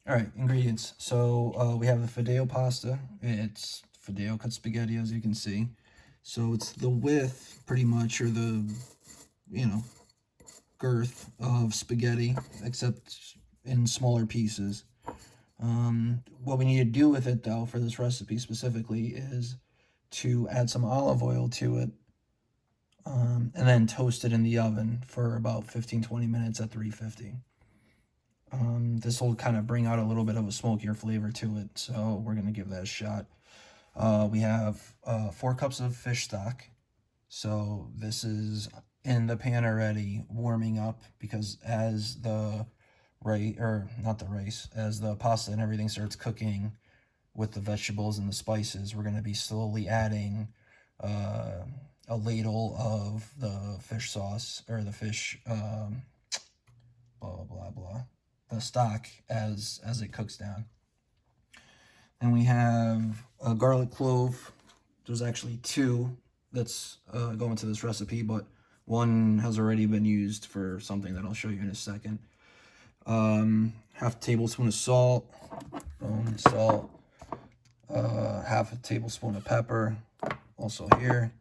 All right, ingredients. So we have the Fideo pasta. It's Fideo cut spaghetti, as you can see. So it's the width, pretty much, or the, you know, girth of spaghetti, except in smaller pieces. What we need to do with it, though, for this recipe specifically, is to add some olive oil to it, and then toast it in the oven for about 15-20 minutes at 350. This will kind of bring out a little bit of a smokier flavor to it, so we're going to give that a shot. We have 4 cups of fish stock. So this is in the pan already, warming up, because as the rice, or not the rice, as the pasta and everything starts cooking with the vegetables and the spices, we're going to be slowly adding a ladle of the fish sauce, or the fish, blah, blah, blah, the stock as it cooks down. And we have a garlic clove. There's actually 2 that's going to this recipe, but one has already been used for something that I'll show you in a second. Half a tablespoon of salt, half a tablespoon of pepper, also here.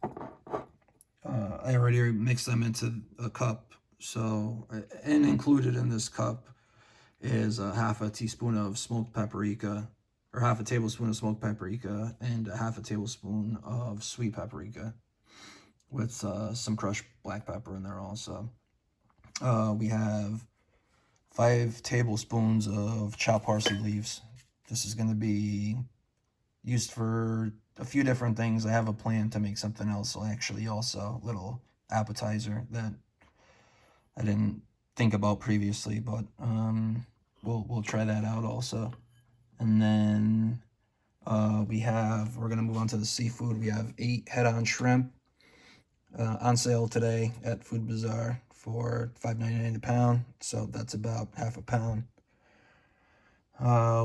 I already mixed them into a cup, so, and included in this cup is half a teaspoon of smoked paprika, or half a tablespoon of smoked paprika, and half a tablespoon of sweet paprika, with some crushed black pepper in there also. We have 5 tablespoons of chopped parsley leaves. This is going to be used for a few different things. I have a plan to make something else, actually, also a little appetizer that I didn't think about previously, but we'll try that out also. And then we're going to move on to the seafood. We have 8 head-on shrimp on sale today at Food Bazaar for $5.99 a pound, so that's about half a pound.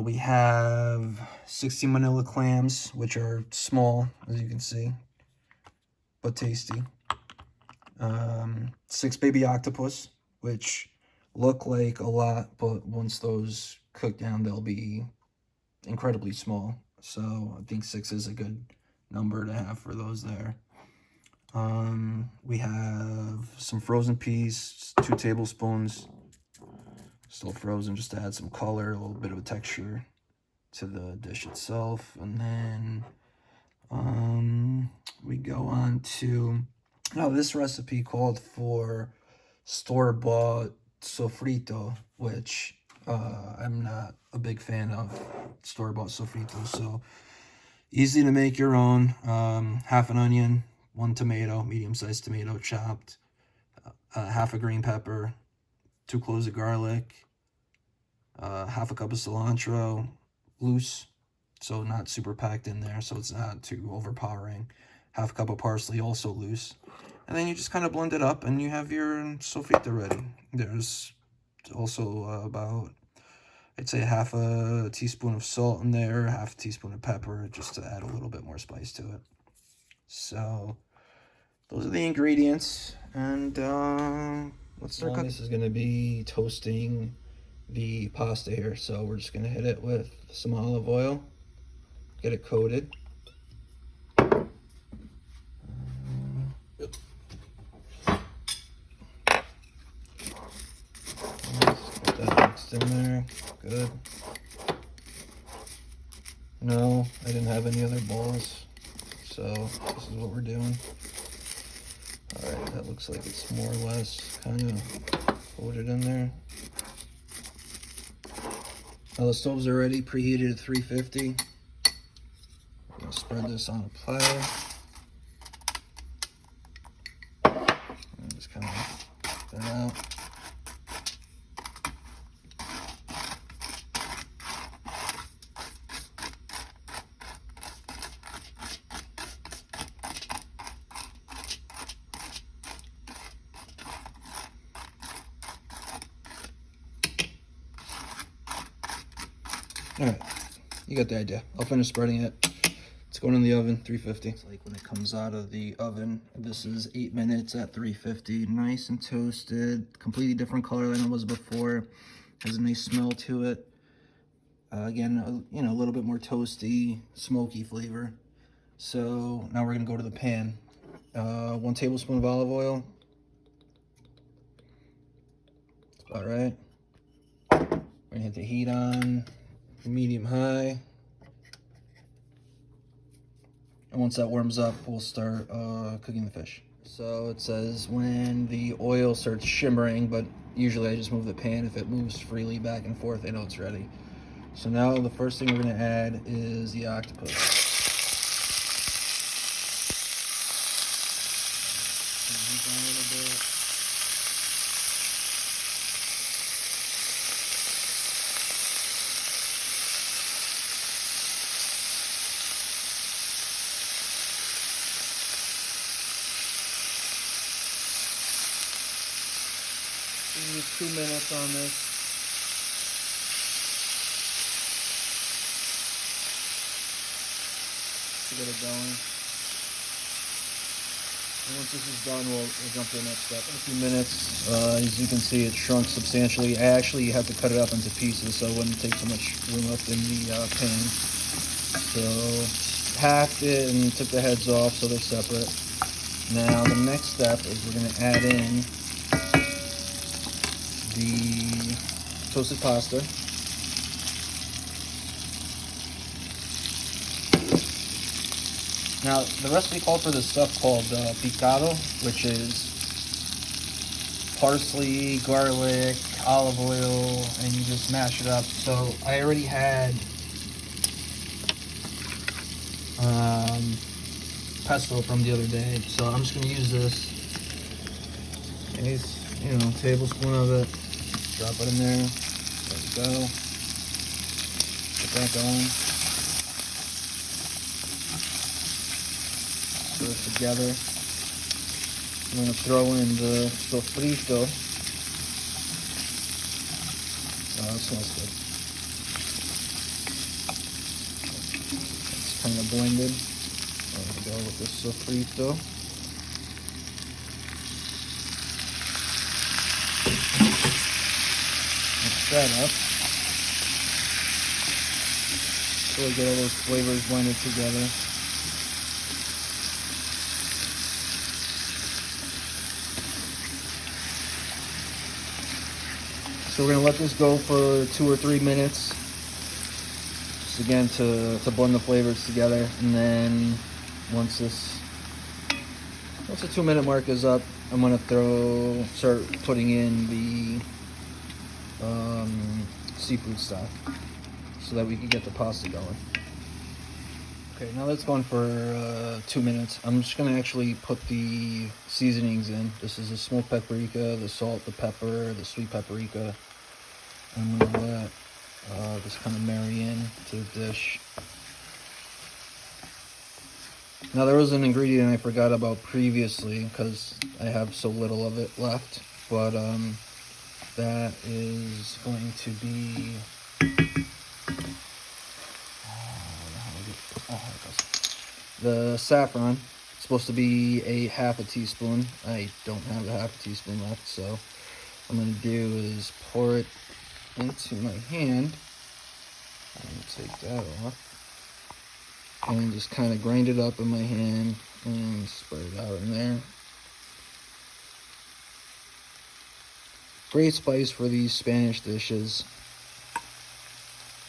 We have 16 manila clams, which are small, as you can see, but tasty. 6 baby octopus, which look like a lot, but once those cook down, they'll be incredibly small. So I think 6 is a good number to have for those there. We have some frozen peas, 2 tablespoons, still frozen, just to add some color, a little bit of a texture to the dish itself. And then we go on to, this recipe called for store-bought sofrito, which I'm not a big fan of store-bought sofrito, so easy to make your own. Half an onion, 1 tomato, medium-sized tomato chopped, half a green pepper, 2 cloves of garlic, half a cup of cilantro, loose, so not super packed in there, so it's not too overpowering. Half a cup of parsley, also loose. And then you just kind of blend it up, and you have your sofrito ready. There's also about, I'd say, half a teaspoon of salt in there, half a teaspoon of pepper, just to add a little bit more spice to it. So those are the ingredients, and let's start cooking. This is going to be toasting the pasta here, so we're just going to hit it with some olive oil, get it coated. Get that mixed in there, good. No, I didn't have any other balls, so this is what we're doing. Alright, that looks like it's more or less kind of coated in there. Now the stove's already preheated at 350. I'm going to spread this on a platter. And just kind of put that out. Alright, you got the idea. I'll finish spreading it. It's going in the oven, 350. It's like when it comes out of the oven. This is 8 minutes at 350. Nice and toasted. Completely different color than it was before. Has a nice smell to it. Again, you know, a little bit more toasty, smoky flavor. So now we're gonna go to the pan. 1 tablespoon of olive oil. All right. We're gonna hit the heat on medium high. And once that warms up, we'll start cooking the fish. So it says when the oil starts shimmering, but usually I just move the pan. If it moves freely back and forth, I know it's ready. So now the first thing we're gonna add is the octopus. Heat down a little bit. Just 2 minutes on this. To get it going. And once this is done, we'll jump to the next step. In a few minutes, as you can see, it shrunk substantially. I actually have to cut it up into pieces so it wouldn't take so much room up in the pan. So halved it and took the heads off so they're separate. Now the next step is we're going to add in the toasted pasta. Now, the recipe called for this stuff called picado, which is parsley, garlic, olive oil, and you just mash it up. So I already had pesto from the other day, so I'm just going to use this. Nice, you know, tablespoon of it. Drop it in there. There we go. Get that going. Put it together. I'm going to throw in the sofrito. Oh, it smells good. It's kind of blended. There we go with the sofrito. Mix that up. So we get all those flavors blended together. So we're going to let this go for 2 or 3 minutes, just again to blend the flavors together. And then once the 2-minute mark is up, I'm going to start putting in the seafood stock so that we can get the pasta going. Okay, now that's gone for 2 minutes. I'm just going to actually put the seasonings in. This is the smoked paprika, the salt, the pepper, the sweet paprika. I'm going to let this kind of marry in to the dish. Now there was an ingredient I forgot about previously because I have so little of it left, but that is going to be the saffron. It's supposed to be a half a teaspoon. I don't have a half a teaspoon left, so what I'm going to do is pour it into my hand and take that off and just kind of grind it up in my hand and spread it out in there. Great spice for these Spanish dishes.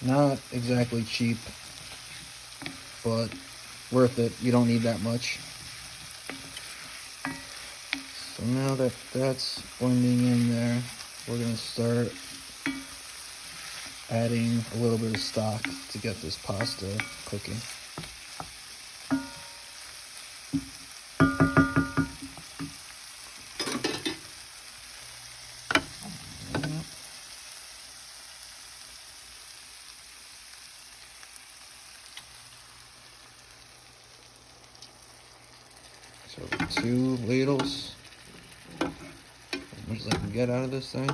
Not exactly cheap, but worth it. You don't need that much. So now that that's blending in there, we're going to start adding a little bit of stock to get this pasta cooking. So 2 ladles, as much as I can get out of this thing.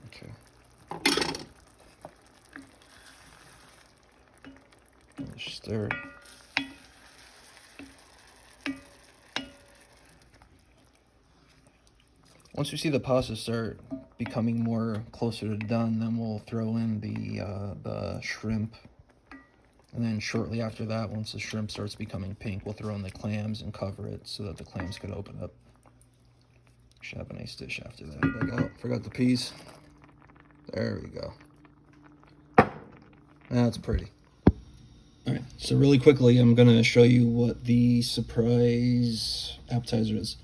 Okay. Stir it. Once we see the pasta start becoming more closer to done, then we'll throw in the shrimp. And then shortly after that, once the shrimp starts becoming pink, we'll throw in the clams and cover it so that the clams could open up. Should have a nice dish after that. Forgot the peas. There we go. That's pretty. Alright, so really quickly, I'm going to show you what the surprise appetizer is.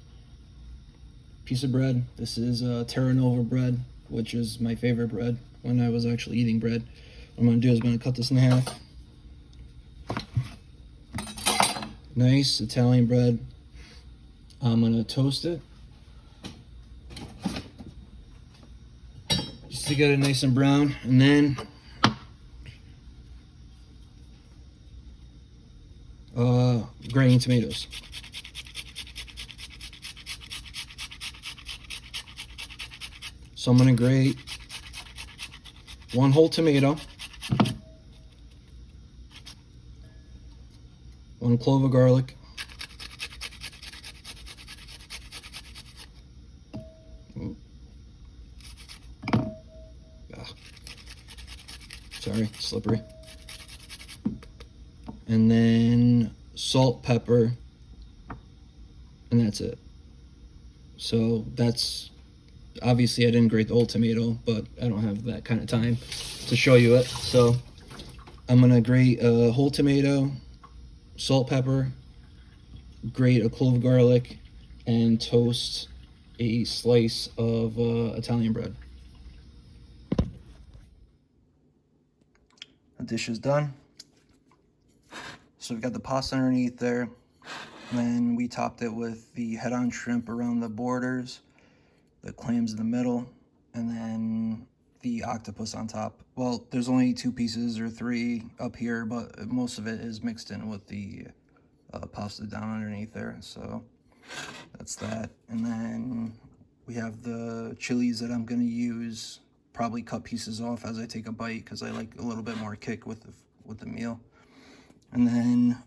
Piece of bread. This is Terra Nova bread, which is my favorite bread when I was actually eating bread. What I'm going to do is I'm going to cut this in half. Nice Italian bread. I'm going to toast it just to get it nice and brown, and then grating tomatoes. So I'm going to grate 1 whole tomato, 1 clove of garlic, sorry, slippery, and then salt, pepper, and that's it. So that's, obviously I didn't grate the whole tomato, but I don't have that kind of time to show you it. So I'm gonna grate a whole tomato, salt, pepper, grate a clove of garlic, and toast a slice of Italian bread. The dish is done. So we've got the pasta underneath there. And then we topped it with the head-on shrimp around the borders, the clams in the middle, and then the octopus on top. Well, there's only 2 pieces or 3 up here, but most of it is mixed in with the pasta down underneath there. So that's that. And then we have the chilies that I'm going to use, probably cut pieces off as I take a bite because I like a little bit more kick with the meal. And then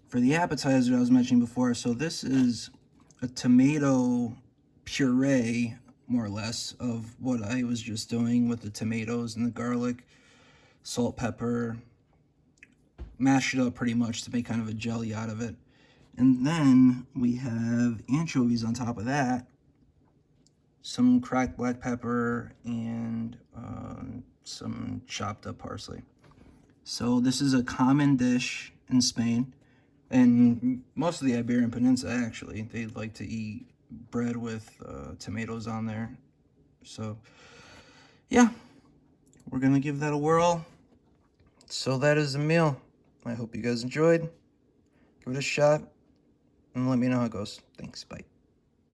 for the appetizer I was mentioning before, so this is a tomato puree, more or less, of what I was just doing with the tomatoes and the garlic, salt, pepper, mash it up pretty much to make kind of a jelly out of it. And then we have anchovies on top of that, some cracked black pepper, and some chopped up parsley. So this is a common dish in Spain, and most of the Iberian Peninsula, actually. They like to eat bread with tomatoes on there. So yeah, we're gonna give that a whirl. So that is the meal. I hope you guys enjoyed. Give it a shot and let me know how it goes. Thanks, bye.